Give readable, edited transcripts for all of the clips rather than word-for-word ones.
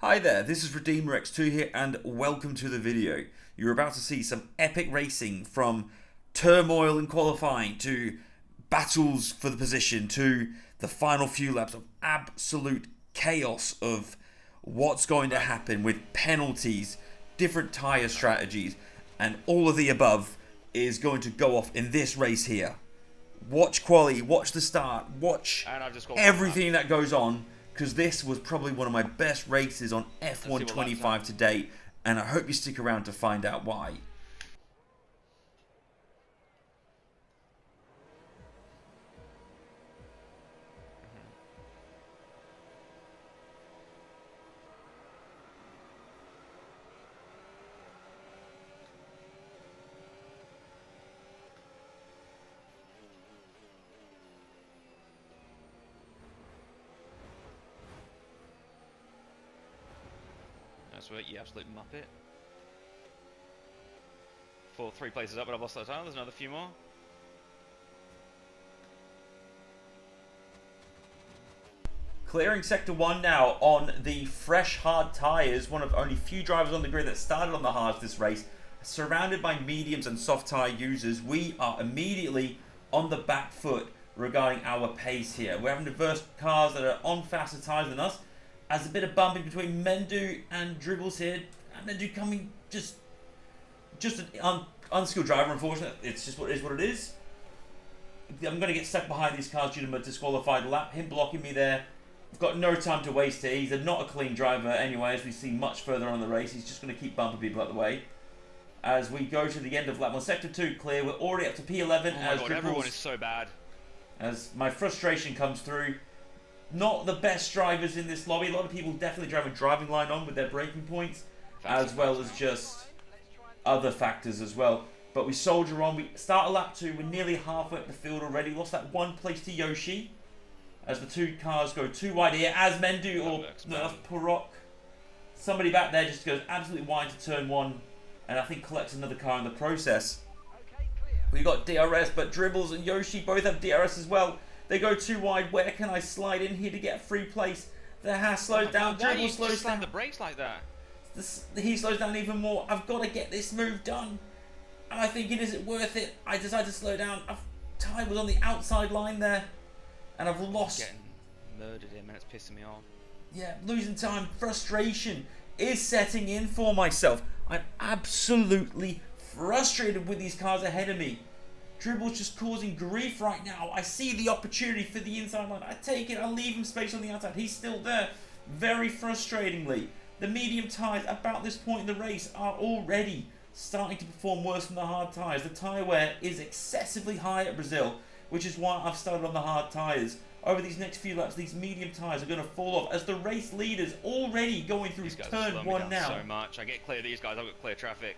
Hi there, this is RedeemerX2 here and welcome to the video. You're about to see some epic racing from turmoil in qualifying to battles for the position to the final few laps of absolute chaos of what's going to happen with penalties, different tyre strategies, and all of the above is going to go off in this race here. Watch quali, watch the start, watch everything that goes on, because this was probably one of my best races on F125 to date, and I hope you stick around to find out why. That's right, you absolute muppet. Three places up, but I've lost that time. There's another few more. Clearing sector 1 now on the fresh hard tyres, one of only few drivers on the grid that started on the hards this race. Surrounded by mediums and soft tyre users, we are immediately on the back foot regarding our pace here. We're having to verse cars that are on faster tyres than us, as a bit of bumping between Mendu and Dribbles here. And Mendu coming just an unskilled driver, unfortunately. It's just what it is. I'm going to get stuck behind these cars due to a disqualified lap. Him blocking me there. I've got no time to waste here. He's not a clean driver anyway, as we see much further on in the race. He's just going to keep bumping people out the way. As we go to the end of lap 1, sector 2 clear. We're already up to P11. Oh my God, everyone is so bad. As my frustration comes through. Not the best drivers in this lobby. A lot of people definitely driving driving line on with their braking points, as well as just other factors as well. But we soldier on. We start a lap 2. We're nearly halfway up the field already. Lost that one place to Yoshi, as the two cars go too wide here. As Mendu or Parok, somebody back there just goes absolutely wide to turn 1, and I think collects another car in the process. We got DRS, but Dribbles and Yoshi both have DRS as well. They go too wide. Where can I slide in here to get a free place? The Haas slows down. Dribble slows down. The brakes like that. He slows down even more. I've got to get this move done. And I think is it worth it? I decide to slow down. Tyre was on the outside line there, and I've lost. Getting murdered here, man. It's pissing me off. Yeah, losing time. Frustration is setting in for myself. I'm absolutely frustrated with these cars ahead of me. Dribble's just causing grief right now. I see the opportunity for the inside line. I take it. I leave him space on the outside. He's still there. Very frustratingly. The medium tyres about this point in the race are already starting to perform worse than the hard tyres. The tyre wear is excessively high at Brazil, which is why I've started on the hard tyres. Over these next few laps, these medium tyres are going to fall off as the race leaders already going through turn 1 now. So much. I get clear of these guys. I've got clear traffic.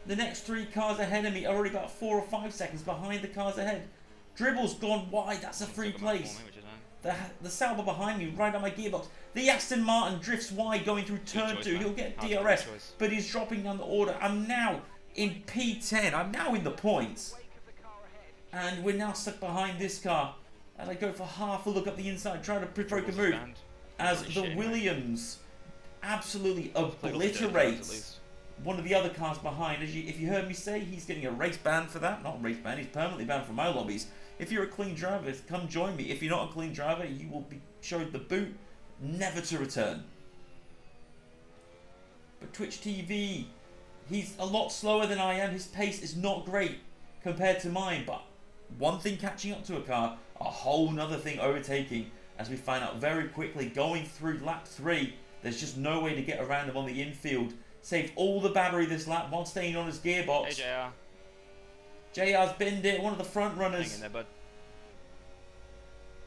The next 3 cars ahead of me are already about 4 or 5 seconds behind the cars ahead. Dribble's gone wide. That's a free place. The Sauber behind me, right on my gearbox. The Aston Martin drifts wide going through turn 2. He'll get DRS, but he's dropping down the order. I'm now in P10. I'm now in the points. And we're now stuck behind this car. And I go for half a look up the inside, try to provoke a move. As the Williams absolutely obliterates one of the other cars behind. If you heard me say, he's getting a race ban for that. Not a race ban, he's permanently banned from my lobbies. If you're a clean driver, come join me. If you're not a clean driver, you will be showed the boot, never to return. But Twitch TV, he's a lot slower than I am. His pace is not great compared to mine. But one thing catching up to a car, a whole nother thing overtaking. As we find out very quickly, going through lap 3, there's just no way to get around him on the infield. Saved all the battery this lap while staying on his gearbox. Hey, JR's binned it, one of the front runners. Hang in there, bud.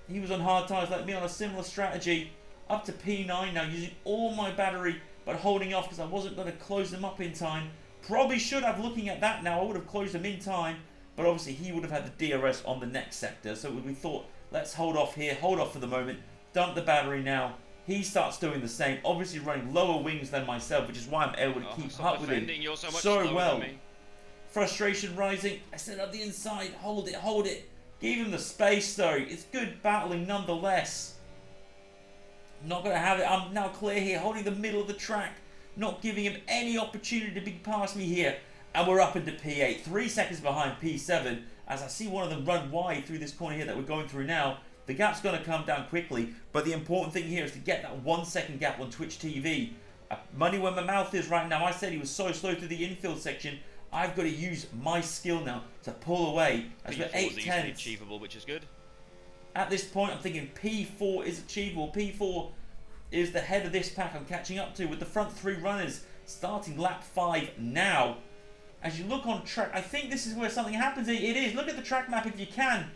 He was on hard tyres like me on a similar strategy. Up to P9 now, using all my battery, but holding off because I wasn't going to close them up in time. Probably should have, looking at that now. I would have closed them in time, but obviously he would have had the DRS on the next sector. So we thought, let's hold off here, hold off for the moment, dump the battery now. He starts doing the same, obviously running lower wings than myself, which is why I'm able to keep up with him so well. Frustration rising. I set up the inside. Hold it, hold it. Give him the space though. It's good battling nonetheless. Not going to have it. I'm now clear here, holding the middle of the track, not giving him any opportunity to be past me here. And we're up into P8, 3 seconds behind P7, as I see one of them run wide through this corner here that we're going through now. The gap's going to come down quickly, but the important thing here is to get that 1 second gap on Twitch TV. Money where my mouth is right now. I said he was so slow through the infield section. I've got to use my skill now to pull away. As we're 8 tenths. Achievable, which is good. At this point, I'm thinking P4 is achievable. P4 is the head of this pack I'm catching up to, with the front 3 runners starting lap 5 now. As you look on track, I think this is where something happens. It is. Look at the track map if you can.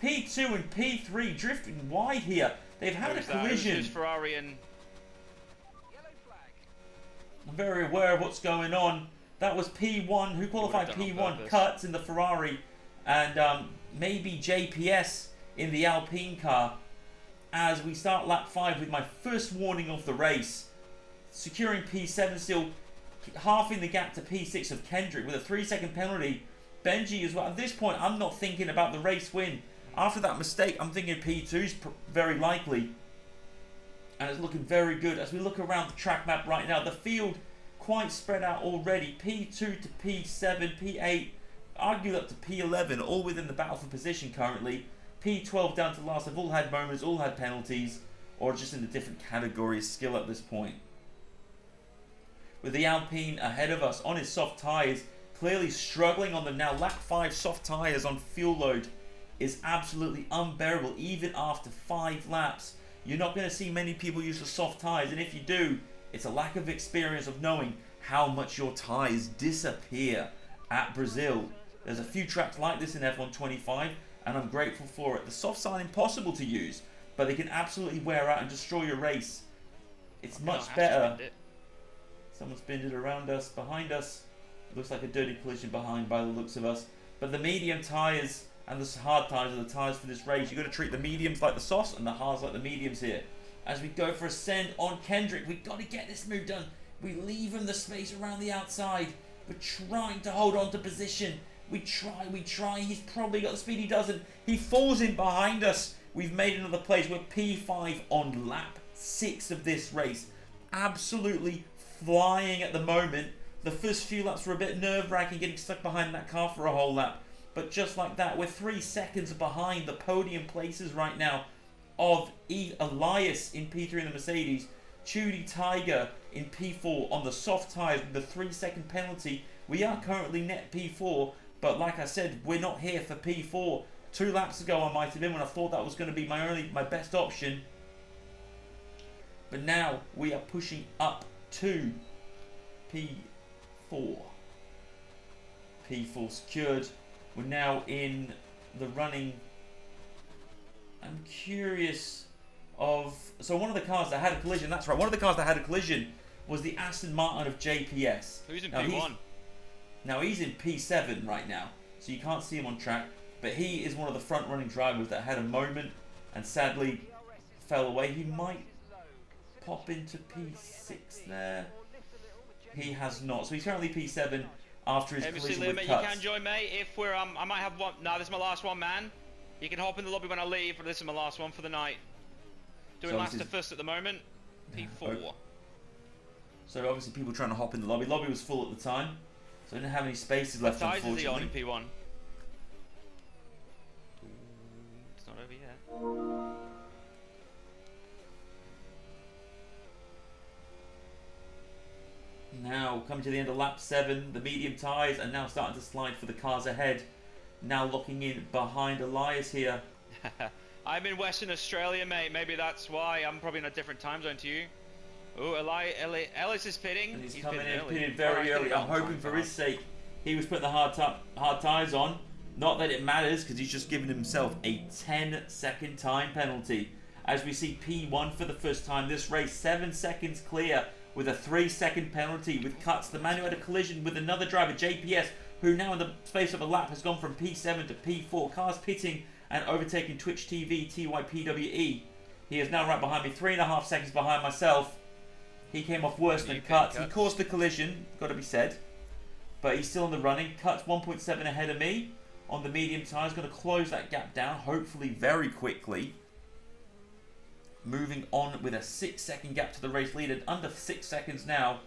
P2 and P3 drifting wide here. They've had a collision. Who's Ferrari and... I'm very aware of what's going on. That was P1, who qualified P1, cuts in the Ferrari, and maybe JPS in the Alpine car. As we start lap 5 with my first warning of the race, securing P7 still, halving the gap to P6 of Kendrick with a 3 second penalty. Benji as well. At this point, I'm not thinking about the race win. After that mistake, I'm thinking P2's very likely. And it's looking very good. As we look around the track map right now, the field quite spread out already. P2 to P7, P8, argued up to P11, all within the battle for position currently. P12 down to last. They've all had moments, all had penalties, or just in a different category of skill at this point. With the Alpine ahead of us on his soft tyres, clearly struggling on them now. Lap 5 soft tyres on fuel load is absolutely unbearable even after 5 laps. You're not going to see many people use the soft tyres, and if you do, it's a lack of experience of knowing how much your tyres disappear at Brazil. There's a few tracks like this in F125, and I'm grateful for it. The softs aren't impossible to use, but they can absolutely wear out and destroy your race. It's much better. Someone's binned it around us, behind us. It looks like a dirty collision behind by the looks of us. But the medium tyres and the hard tyres are the tyres for this race. You've got to treat the mediums like the softs and the hards like the mediums here. As we go for a send on Kendrick, we've got to get this move done. We leave him the space around the outside. We're trying to hold on to position. We try. He's probably got the speed. He doesn't. He falls in behind us. We've made another place. We're P5 on lap 6 of this race. Absolutely flying at the moment. The first few laps were a bit nerve-wracking, getting stuck behind that car for a whole lap. But just like that, we're 3 seconds behind the podium places right now of Elias in P3 in the Mercedes, Chudy Tiger in P4 on the soft tyres with the 3 second penalty. We are currently net P4, but like I said, we're not here for P4. 2 laps ago I might have been when I thought that was going to be my best option. But now we are pushing up to P4. P4 secured. We're now in the running. I'm curious of... So one of the cars that had a collision, that's right, one of the cars that had a collision was the Aston Martin of JPS. Who's in P1? Now he's in P7 right now, so you can't see him on track, but he is one of the front running drivers that had a moment and sadly fell away. He might pop into P6 there. He has not, so he's currently P7 after his collision with Cuts. You can join, mate, if we're, I might have one, no, this is my last one, man. You can hop in the lobby when I leave, but this is my last one for the night. Doing last to first at the moment, P4. Okay. So obviously people trying to hop in the lobby. Lobby was full at the time, so I didn't have any spaces left, unfortunately. What tyres is he on in P1? It's not over yet. Now, coming to the end of lap 7, the medium tyres are now starting to slide for the cars ahead. Now locking in behind Elias here. I'm in Western Australia, mate. Maybe that's why. I'm probably in a different time zone to you. Oh, Ellis is pitting. And he's coming in, pitted very early. I'm hoping for his sake. He was putting the hard tyres on. Not that it matters, because he's just given himself a 10-second time penalty. As we see P1 for the first time this race, 7 seconds clear with a 3-second penalty with Cuts. The man who had a collision with another driver, JPS, who now in the space of a lap has gone from P7 to P4. Cars pitting and overtaking Twitch TV, TYPWE. He is now right behind me, 3.5 seconds behind myself. He came off worse than Cuts. He caused the collision, got to be said. But he's still in the running. Cuts 1.7 ahead of me on the medium tyres. Going to close that gap down, hopefully very quickly. moving on with a 6-second gap to the race leader. Under 6 seconds now.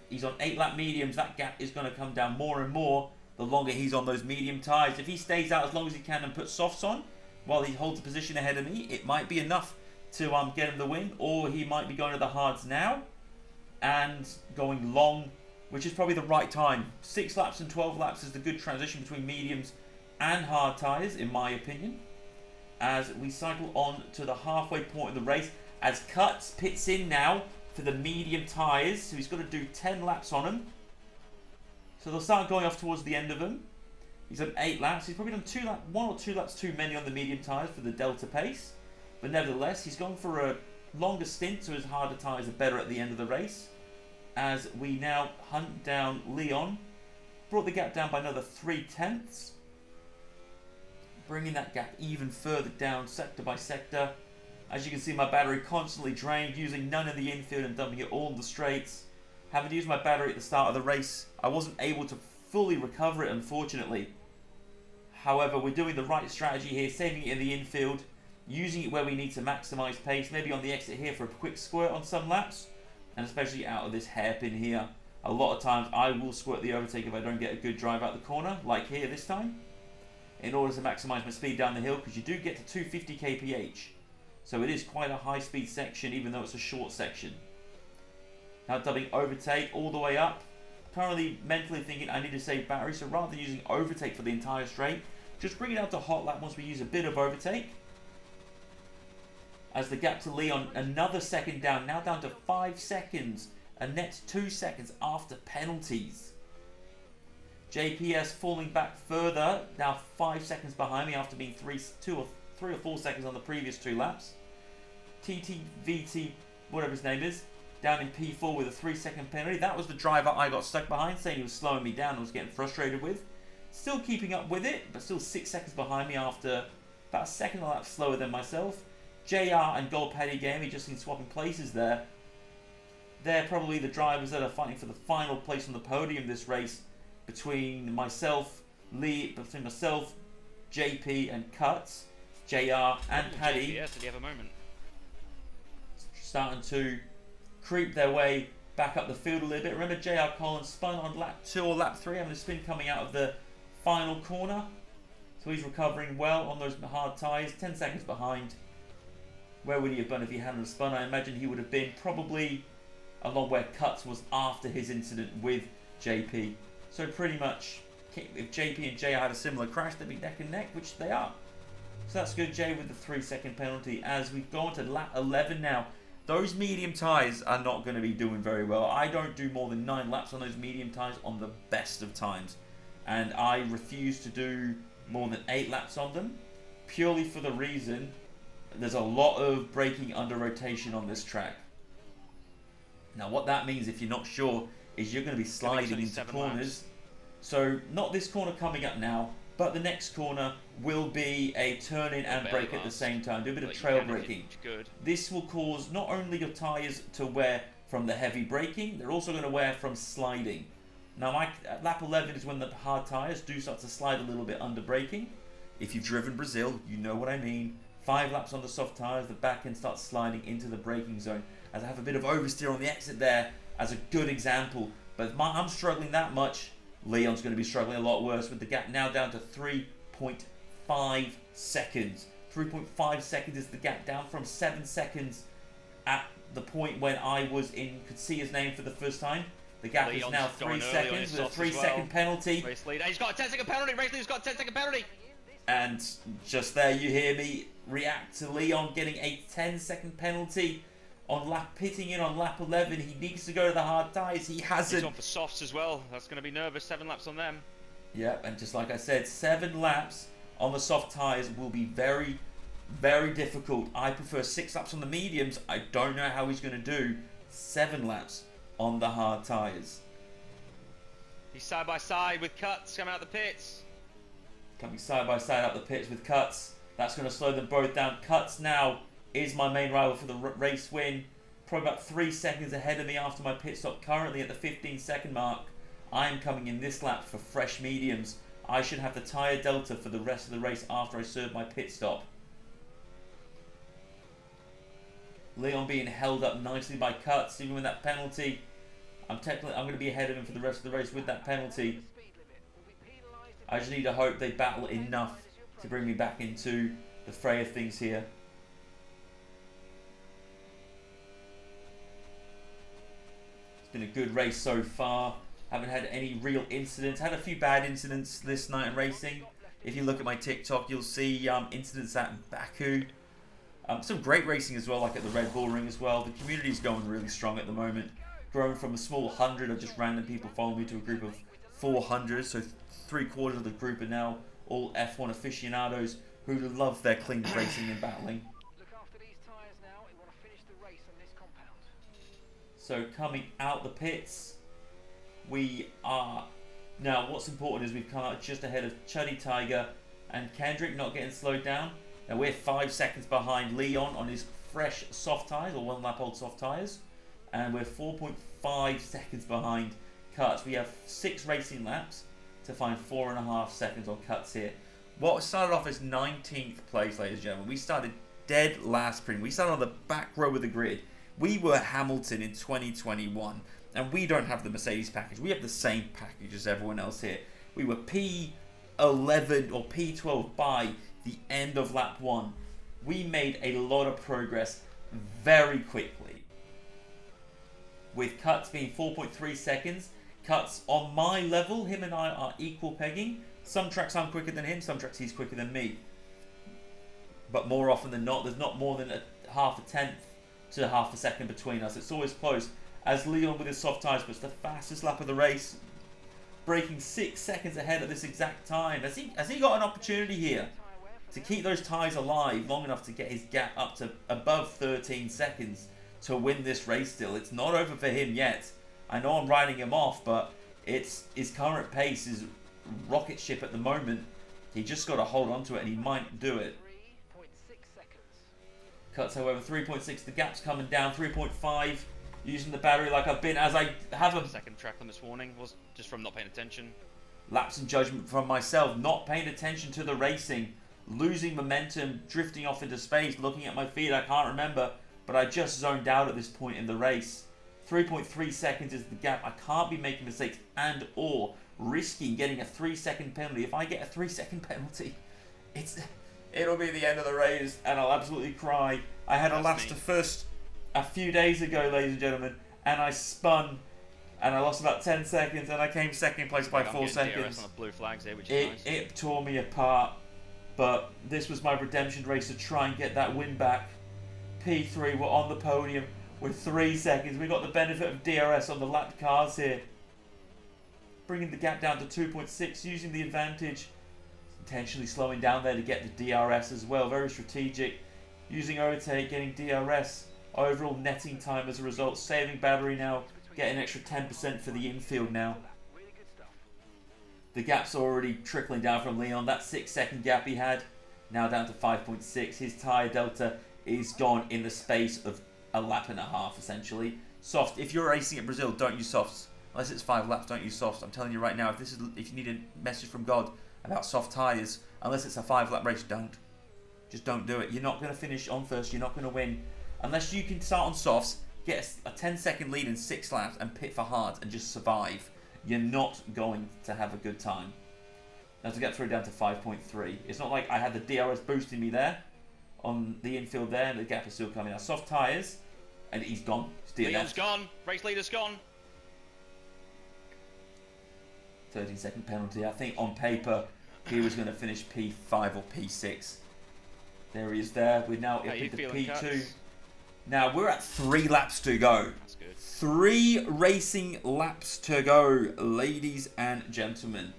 He's on 8-lap mediums. That gap is going to come down more and more the longer he's on those medium tyres. If he stays out as long as he can and puts softs on while he holds a position ahead of me, it might be enough to get him the win. Or he might be going to the hards now and going long, which is probably the right time. 6 laps and 12 laps is the good transition between mediums and hard tyres, in my opinion. As we cycle on to the halfway point of the race, as Cuts pits in now for the medium tyres, so he's got to do 10 laps on them. So they'll start going off towards the end of them. He's done 8 laps. He's probably done 1 or 2 laps too many on the medium tyres for the Delta pace. But nevertheless, he's gone for a longer stint, so his harder tyres are better at the end of the race. As we now hunt down Leon. Brought the gap down by another 3/10. Bringing that gap even further down, sector by sector. As you can see, my battery constantly drained, using none of the infield and dumping it all in the straights. Having used my battery at the start of the race, I wasn't able to fully recover it, unfortunately. However, we're doing the right strategy here, saving it in the infield, using it where we need to maximise pace, maybe on the exit here for a quick squirt on some laps, and especially out of this hairpin here. A lot of times I will squirt the overtake if I don't get a good drive out the corner, like here this time, in order to maximise my speed down the hill, because you do get to 250 kph. So it is quite a high speed section, even though it's a short section. Now dubbing overtake all the way up. Currently mentally thinking I need to save battery, so rather than using overtake for the entire straight, just bring it out to hot lap once we use a bit of overtake. As the gap to Leon, another second down, now down to 5 seconds. A net 2 seconds after penalties. JPS falling back further, now 5 seconds behind me after being 3 or 4 seconds on the previous 2 laps. TTVT, whatever his name is, down in P4 with a 3-second penalty. That was the driver I got stuck behind, saying he was slowing me down and was getting frustrated with. Still keeping up with it, but still 6 seconds behind me after about a second a lap slower than myself. JR and Gold Paddy Game, he just seen swapping places there. They're probably the drivers that are fighting for the final place on the podium this race between myself, JP and Cuts, JR and Paddy. Yes, did he have a moment? Starting to creep their way back up the field a little bit. Remember, JR Collins spun on lap 2 or lap 3, having a spin coming out of the final corner. So he's recovering well on those hard tyres, 10 seconds behind. Where would he have been if he hadn't spun? I imagine he would have been probably along where Cuts was after his incident with JP. So pretty much, if JP and JR had a similar crash, they'd be neck and neck, which they are. So that's good, Jay, with the 3-second penalty. As we go on to lap 11 now, those medium tyres are not going to be doing very well. I don't do more than 9 laps on those medium tyres on the best of times. And I refuse to do more than 8 laps on them, purely for the reason there's a lot of braking under rotation on this track. Now what that means, if you're not sure, is you're going to be sliding into corners. So not this corner coming up now, but the next corner will be a turn in and brake at the same time. Do a bit of trail braking. This will cause not only your tyres to wear from the heavy braking, they're also going to wear from sliding. Now lap 11 is when the hard tyres do start to slide a little bit under braking. If you've driven Brazil, you know what I mean. 5 laps on the soft tyres, the back end starts sliding into the braking zone. As I have a bit of oversteer on the exit there as a good example. But if I'm struggling that much, Leon's going to be struggling a lot worse, with the gap now down to 3.5 seconds. 3.5 seconds is the gap, down from 7 seconds at the point when I could see his name for the first time. The gap is now 3 seconds with a 3-second penalty. Race lead. He's got a 10-second penalty. Race leader's got a 10-second penalty. And just there you hear me react to Leon getting a 10-second penalty on pitting in on lap 11. He needs to go to the hard tyres. He hasn't. He's on for softs as well. That's going to be nervous. 7 laps on them. Yep, and just like I said, 7 laps on the soft tyres will be very, very difficult. I prefer 6 laps on the mediums. I don't know how he's going to do 7 laps on the hard tyres. He's side by side with Cuts coming out the pits. Coming side by side out the pits with Cuts. That's going to slow them both down. Cuts now is my main rival for the race win. Probably about 3 seconds ahead of me after my pit stop. Currently at the 15-second mark. I am coming in this lap for fresh mediums. I should have the tyre delta for the rest of the race after I serve my pit stop. Leon being held up nicely by Cuts, even with that penalty. I'm going to be ahead of him for the rest of the race with that penalty. I just need to hope they battle enough to bring me back into the fray of things here. It's been a good race so far. Haven't had any real incidents. Had a few bad incidents this night in racing. If you look at my TikTok, you'll see incidents at Baku. Some great racing as well, like at the Red Bull Ring as well. The community's going really strong at the moment. Grown from a small 100 of just random people following me to a group of 400. So 3/4 of the group are now all F1 aficionados who love their clean racing and battling. Look after these tyres now. We want to finish the race on this compound. So coming out the pits, we are... Now what's important is we've come out just ahead of Chuddy Tiger and Kendrick, not getting slowed down. Now we're 5 seconds behind Leon on his fresh soft tyres, or 1 lap old soft tyres. And we're 4.5 seconds behind Cuts. We have 6 racing laps to find 4.5 seconds on Cuts here. What started off as 19th place, ladies and gentlemen, we started dead last sprint. We started on the back row of the grid. We were Hamilton in 2021, and we don't have the Mercedes package. We have the same package as everyone else here. We were P11 or P12 by the end of lap 1. We made a lot of progress very quickly, with Cuts being 4.3 seconds. Cuts on my level, him and I are equal pegging. Some tracks I'm quicker than him, some tracks he's quicker than me. But more often than not, there's not more than half a tenth to half a second between us. It's always close. As Leon with his soft tyres puts the fastest lap of the race, breaking 6 seconds ahead at this exact time. Has he got an opportunity here to keep those tyres alive long enough to get his gap up to above 13 seconds to win this race still? It's not over for him yet. I know I'm riding him off, but his current pace is rocket ship at the moment. He just got to hold on to it, and he might do it. 3.6 seconds. Cuts, however, 3.6. The gap's coming down. 3.5. Using the battery like I've been, as I have a second track on this warning was just from not paying attention. Lapse in judgment from myself, not paying attention to the racing, losing momentum, drifting off into space, looking at my feet. I can't remember, but I just zoned out at this point in the race. 3.3 seconds is the gap. I can't be making mistakes and or risking getting a 3-second penalty. If I get a 3-second penalty, it'll be the end of the race and I'll absolutely cry. I had a last to first a few days ago, ladies and gentlemen, and I spun and I lost about 10 seconds and I came second place by 4 seconds. DRS on the blue flags here, which is nice. It tore me apart, but this was my redemption race to try and get that win back. P3 were on the podium with 3 seconds. We got the benefit of DRS on the lapped cars here, bringing the gap down to 2.6, using the advantage, intentionally slowing down there to get the DRS as well. Very strategic, using overtake, getting DRS, overall netting time as a result, saving battery now, getting an extra 10% for the infield now. The gap's already trickling down from Leon. That 6-second gap he had, now down to 5.6. His tyre delta is gone in the space of a lap and a half, essentially. Soft. If you're racing at Brazil, don't use softs. Unless it's 5 laps, don't use softs. I'm telling you right now, if you need a message from God about soft tyres, unless it's a 5-lap race, don't. Just don't do it. You're not going to finish on first. You're not going to win. Unless you can start on softs, get a 10-second lead in 6 laps and pit for hard and just survive, you're not going to have a good time. Now to get through down to 5.3. It's not like I had the DRS boosting me there on the infield there, and the gap is still coming out. Soft tyres, and he's gone. Leon's gone. Race leader's gone. 13-second penalty. I think on paper he was going to finish P5 or P6. There he is there. We're now up into P2. Cuts? Now we're at 3 laps to go. That's good. 3 racing laps to go, ladies and gentlemen.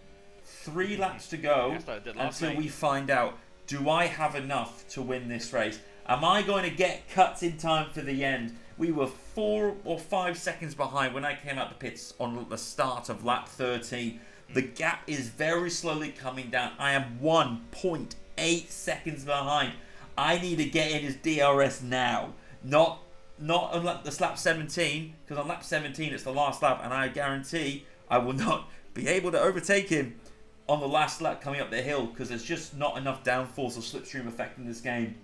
3 laps to go until we find out, do I have enough to win this race? Am I going to get Cuts in time for the end? We were 4 or 5 seconds behind when I came out the pits on the start of lap 13. The gap is very slowly coming down. I am 1.8 seconds behind. I need to get in his DRS now. Not on this lap 17, because on lap 17 it's the last lap, and I guarantee I will not be able to overtake him on the last lap coming up the hill, because there's just not enough downforce or slipstream effect in this game.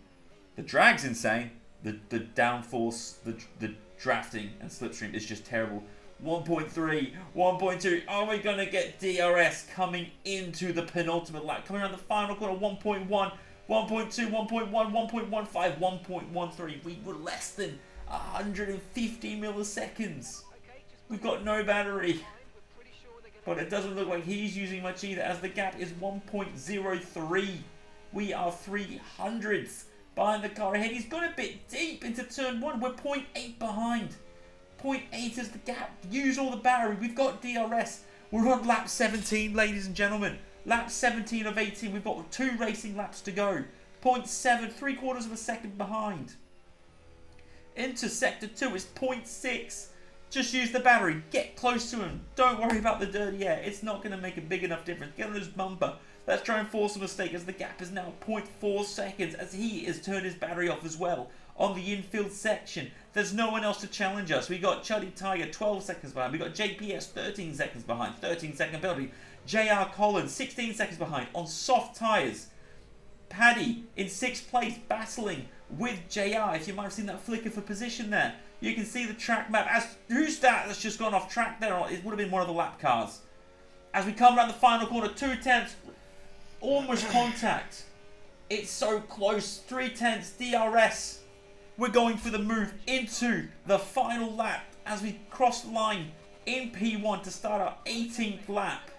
The drag's insane. The downforce, the drafting and slipstream is just terrible. 1.3, 1.2. Are we going to get DRS coming into the penultimate lap? Coming around the final corner, 1.1, 1.2, 1.1, 1.15, 1.13. We were less than 150 milliseconds. We've got no battery. But it doesn't look like he's using much either, as the gap is 1.03. We are 300ths behind the car ahead. He's gone a bit deep into turn 1. We're 0.8 behind. 0.8 is the gap. Use all the battery. We've got DRS. We're on lap 17, ladies and gentlemen. Lap 17 of 18. We've got 2 racing laps to go. 0.7, 3/4 of a second behind. Into sector 2 is 0.6. Just use the battery. Get close to him. Don't worry about the dirty air. It's not going to make a big enough difference. Get on his bumper. Let's try and force a mistake, as the gap is now 0.4 seconds, as he has turned his battery off as well on the infield section. There's no one else to challenge us. We got Chuddy Tiger 12 seconds behind. We got JPS 13 seconds behind. 13-second penalty. JR Collins 16 seconds behind on soft tyres. Paddy in 6th place, battling with JR. If you might have seen that flicker for position there. You can see the track map. Who's that that's just gone off track there? It would have been one of the lap cars. As we come around the final corner, 2/10, almost contact. It's so close. 3/10 DRS. We're going for the move into the final lap as we cross the line in P1 to start our 18th lap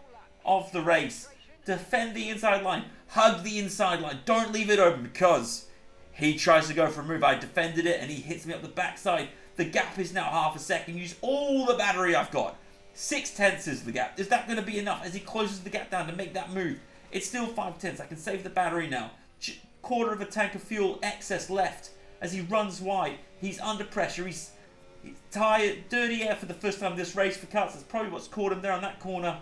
of the race. Defend the inside line. Hug the inside line. Don't leave it open, because he tries to go for a move. I defended it and he hits me up the backside. The gap is now half a second. Use all the battery I've got. 6/10 is the gap. Is that going to be enough as he closes the gap down to make that move? It's still 5/10. I can save the battery now. 1/4 of a tank of fuel excess left as he runs wide. He's under pressure. He's tired. Dirty air for the first time this race for Cuts. That's probably what's caught him there on that corner.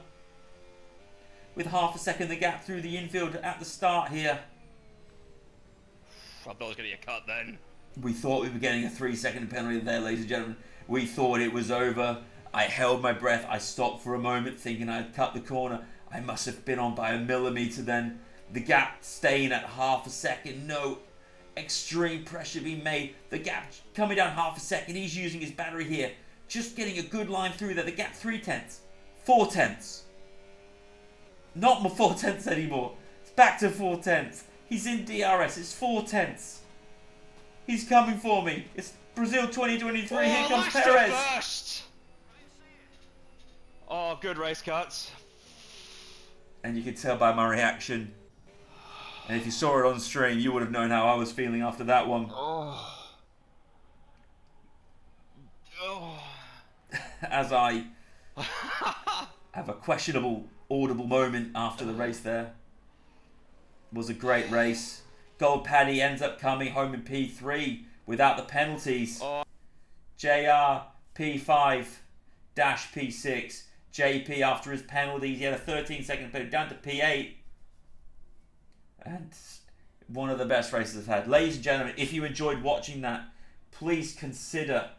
With half a second the gap through the infield at the start here. I thought it was going to get cut then. We thought we were getting a 3-second penalty there, ladies and gentlemen. We thought it was over. I held my breath. I stopped for a moment thinking I'd cut the corner. I must have been on by a millimetre then. The gap staying at half a second. No extreme pressure being made. The gap coming down half a second. He's using his battery here. Just getting a good line through there. The gap 3/10. 4/10. Not more 4/10 anymore. It's back to 4/10. He's in DRS. It's 4/10. He's coming for me. It's Brazil 2023. Here comes Perez. First. Oh, good race, Cuts. And you could tell by my reaction. And if you saw it on stream, you would have known how I was feeling after that one. Oh. Oh. As I have a questionable audible moment after the race there. It was a great race. Gold Paddy ends up coming home in P3 without the penalties. Oh. JR P5-P6. JP after his penalties, he had a 13-second penalty down to P8. And one of the best races I've had. Ladies and gentlemen, if you enjoyed watching that, please consider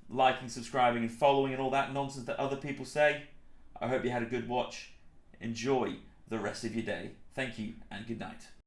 liking, subscribing and following and all that nonsense that other people say. I hope you had a good watch. Enjoy the rest of your day. Thank you and good night.